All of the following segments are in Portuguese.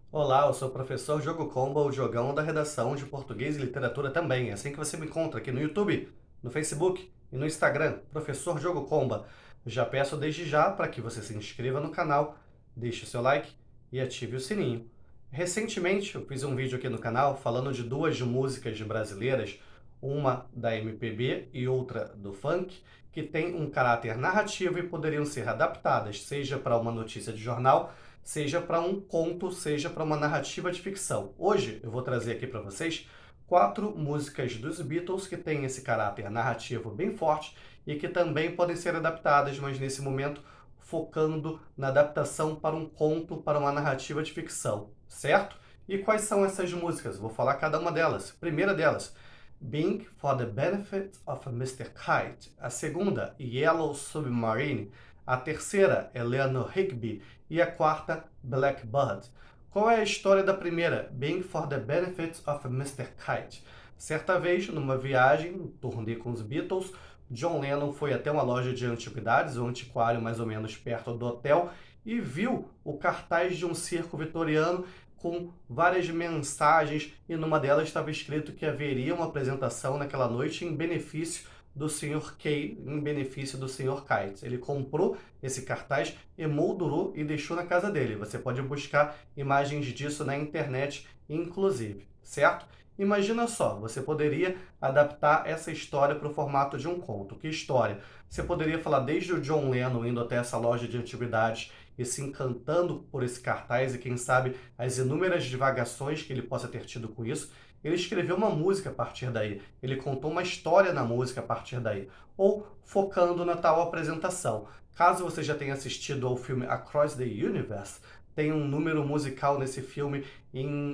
Olá, eu sou o professor Jogo Combo, o jogão da redação de português e literatura também. É assim que você me encontra aqui no YouTube, no Facebook e no Instagram, professor Jogo Comba. Já peço desde já para que você se inscreva no canal, deixe o seu like e ative o sininho. Recentemente eu fiz um vídeo aqui no canal falando de duas músicas brasileiras, uma da MPB e outra do funk, que tem um caráter narrativo e poderiam ser adaptadas, seja para uma notícia de jornal, seja para um conto, seja para uma narrativa de ficção. Hoje eu vou trazer aqui para vocês 4 músicas dos Beatles que têm esse caráter narrativo bem forte e que também podem ser adaptadas, mas nesse momento focando na adaptação para um conto, para uma narrativa de ficção, certo? E quais são essas músicas? Vou falar cada uma delas. Primeira delas, Being for the Benefit of Mr. Kite. A segunda, Yellow Submarine. A terceira, Eleanor Rigby. E a quarta, Blackbird. Qual é a história da primeira, Being for the Benefit of Mr. Kite? Certa vez, numa viagem, um turnê com os Beatles, John Lennon foi até uma loja de antiguidades, um antiquário mais ou menos perto do hotel, e viu o cartaz de um circo vitoriano com várias mensagens, e numa delas estava escrito que haveria uma apresentação naquela noite em benefício do Sr. Kay, em benefício do Sr. Kite. Ele comprou esse cartaz, emoldurou e deixou na casa dele. Você pode buscar imagens disso na internet, inclusive, certo? Imagina só, você poderia adaptar essa história para o formato de um conto. Que história? Você poderia falar desde o John Lennon indo até essa loja de antiguidades e se encantando por esse cartaz e, quem sabe, as inúmeras divagações que ele possa ter tido com isso. Ele escreveu uma música a partir daí, ele contou uma história na música a partir daí, ou focando na tal apresentação. Caso você já tenha assistido ao filme Across the Universe, tem um número musical nesse filme,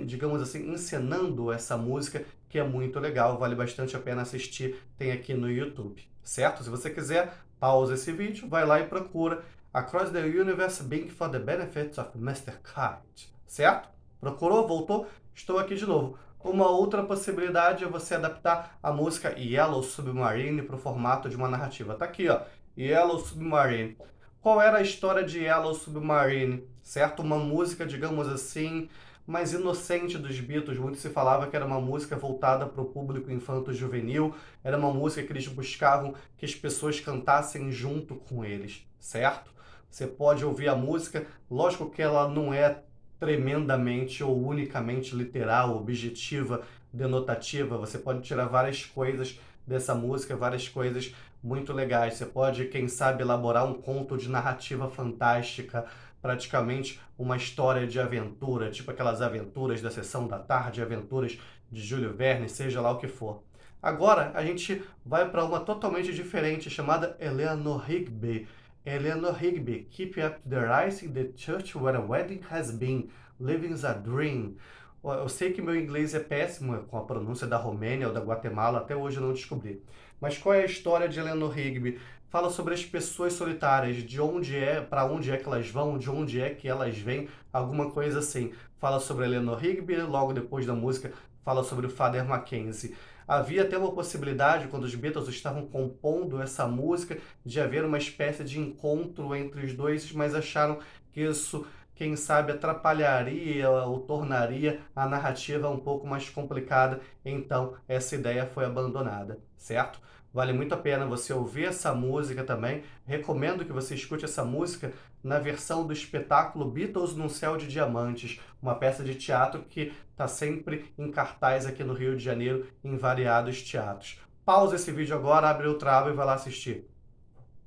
digamos assim, encenando essa música, que é muito legal, vale bastante a pena assistir, tem aqui no YouTube, certo? Se você quiser, pausa esse vídeo, vai lá e procura Across the Universe Being for the Benefits of Mr. Kite, certo? Procurou? Voltou? Estou aqui de novo. Uma outra possibilidade é você adaptar a música Yellow Submarine para o formato de uma narrativa. Tá aqui, ó, Yellow Submarine. Qual era a história de Yellow Submarine? Certo? Uma música, digamos assim, mais inocente dos Beatles. Muito se falava que era uma música voltada para o público infanto-juvenil. Era uma música que eles buscavam que as pessoas cantassem junto com eles, certo? Você pode ouvir a música, lógico que ela não é tremendamente ou unicamente literal, objetiva, denotativa. Você pode tirar várias coisas dessa música, várias coisas muito legais. Você pode, quem sabe, elaborar um conto de narrativa fantástica, praticamente uma história de aventura, tipo aquelas aventuras da Sessão da Tarde, aventuras de Júlio Verne, seja lá o que for. Agora a gente vai para uma totalmente diferente, chamada Eleanor Rigby. Eleanor Rigby, Keep Up the Rise in the Church Where a Wedding Has Been, Living's a Dream. Eu sei que meu inglês é péssimo com a pronúncia da Romênia ou da Guatemala, até hoje eu não descobri. Mas qual é a história de Eleanor Rigby? Fala sobre as pessoas solitárias, de onde é, para onde é que elas vão, de onde é que elas vêm, alguma coisa assim. Fala sobre Eleanor Rigby, logo depois da música fala sobre o Father Mackenzie. Havia até uma possibilidade, quando os Beatles estavam compondo essa música, de haver uma espécie de encontro entre os dois, mas acharam que isso, quem sabe, atrapalharia ou tornaria a narrativa um pouco mais complicada, então essa ideia foi abandonada, certo? Vale muito a pena você ouvir essa música também. Recomendo que você escute essa música na versão do espetáculo Beatles num Céu de Diamantes, uma peça de teatro que está sempre em cartaz aqui no Rio de Janeiro, em variados teatros. Pausa esse vídeo agora, abre outra aba e vai lá assistir.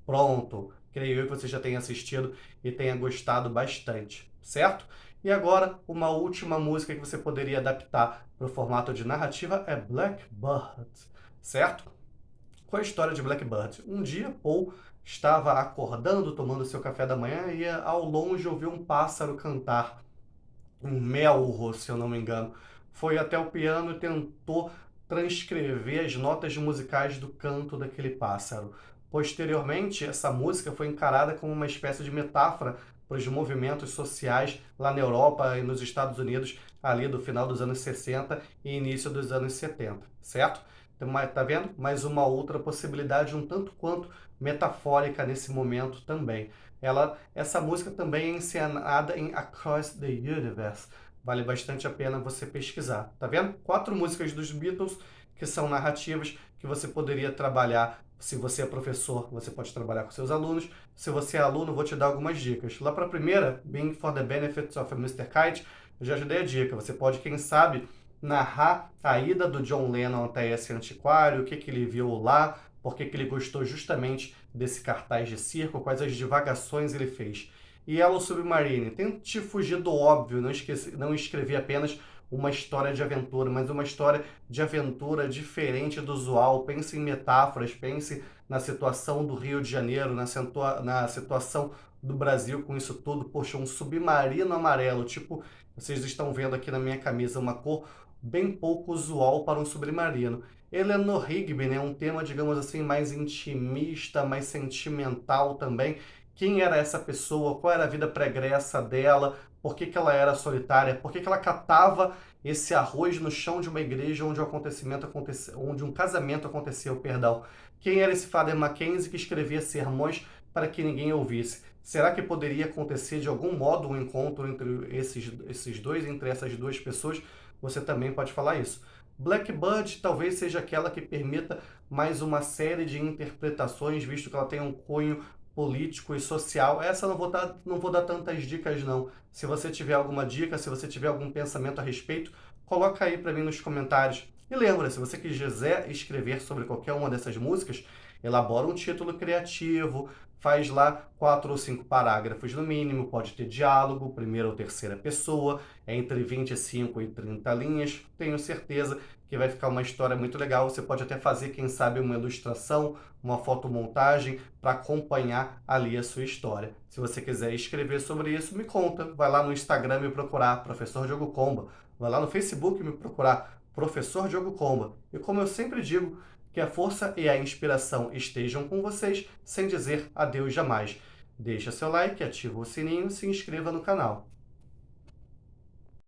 Pronto, creio eu que você já tenha assistido e tenha gostado bastante, certo? E agora, uma última música que você poderia adaptar para o formato de narrativa é Blackbird, certo? Qual é a história de Blackbird? Um dia, Paul estava acordando, tomando seu café da manhã e ao longe ouviu um pássaro cantar, um melro, se eu não me engano. Foi até o piano e tentou transcrever as notas musicais do canto daquele pássaro. Posteriormente, essa música foi encarada como uma espécie de metáfora para os movimentos sociais lá na Europa e nos Estados Unidos, ali do final dos anos 60 e início dos anos 70, certo? Então, tá vendo? Mais uma outra possibilidade um tanto quanto metafórica nesse momento também. Essa música também é encenada em Across the Universe, vale bastante a pena você pesquisar. Tá vendo? 4 músicas dos Beatles que são narrativas que você poderia trabalhar. Se você é professor, você pode trabalhar com seus alunos. Se você é aluno, vou te dar algumas dicas. Lá para a primeira, Being for the Benefits of a Mr. Kite, eu já ajudei a dica. Você pode, quem sabe, narrar a ida do John Lennon até esse antiquário, o que, que ele viu lá, por que, que ele gostou justamente desse cartaz de circo, quais as divagações ele fez. E Yellow Submarine, tente fugir do óbvio, não escrever apenas uma história de aventura, mas uma história de aventura diferente do usual. Pense em metáforas, pense na situação do Rio de Janeiro, na situação do Brasil com isso tudo. Poxa, um submarino amarelo, tipo, vocês estão vendo aqui na minha camisa, uma cor bem pouco usual para um submarino. Eleanor Rigby, né, um tema, digamos assim, mais intimista, mais sentimental também. Quem era essa pessoa? Qual era a vida pregressa dela? Por que, que ela era solitária? Por que, que ela catava esse arroz no chão de uma igreja onde um casamento aconteceu, perdão? Quem era esse Father Mackenzie que escrevia sermões para que ninguém ouvisse? Será que poderia acontecer de algum modo um encontro entre esses dois, entre essas duas pessoas? Você também pode falar isso. Blackbird talvez seja aquela que permita mais uma série de interpretações, visto que ela tem um cunho político e social. Essa eu não vou dar tantas dicas não. Se você tiver alguma dica, se você tiver algum pensamento a respeito, coloca aí para mim nos comentários. E lembra, se você quiser escrever sobre qualquer uma dessas músicas, elabora um título criativo, faz lá 4 ou 5 parágrafos no mínimo, pode ter diálogo, primeira ou terceira pessoa, entre 25 e 30 linhas. Tenho certeza que vai ficar uma história muito legal. Você pode até fazer, quem sabe, uma ilustração, uma fotomontagem para acompanhar ali a sua história. Se você quiser escrever sobre isso, me conta. Vai lá no Instagram me procurar, Professor Diogo Comba. Vai lá no Facebook me procurar, Professor Diogo Comba. E como eu sempre digo, que a força e a inspiração estejam com vocês, sem dizer adeus jamais. Deixa seu like, ativa o sininho e se inscreva no canal.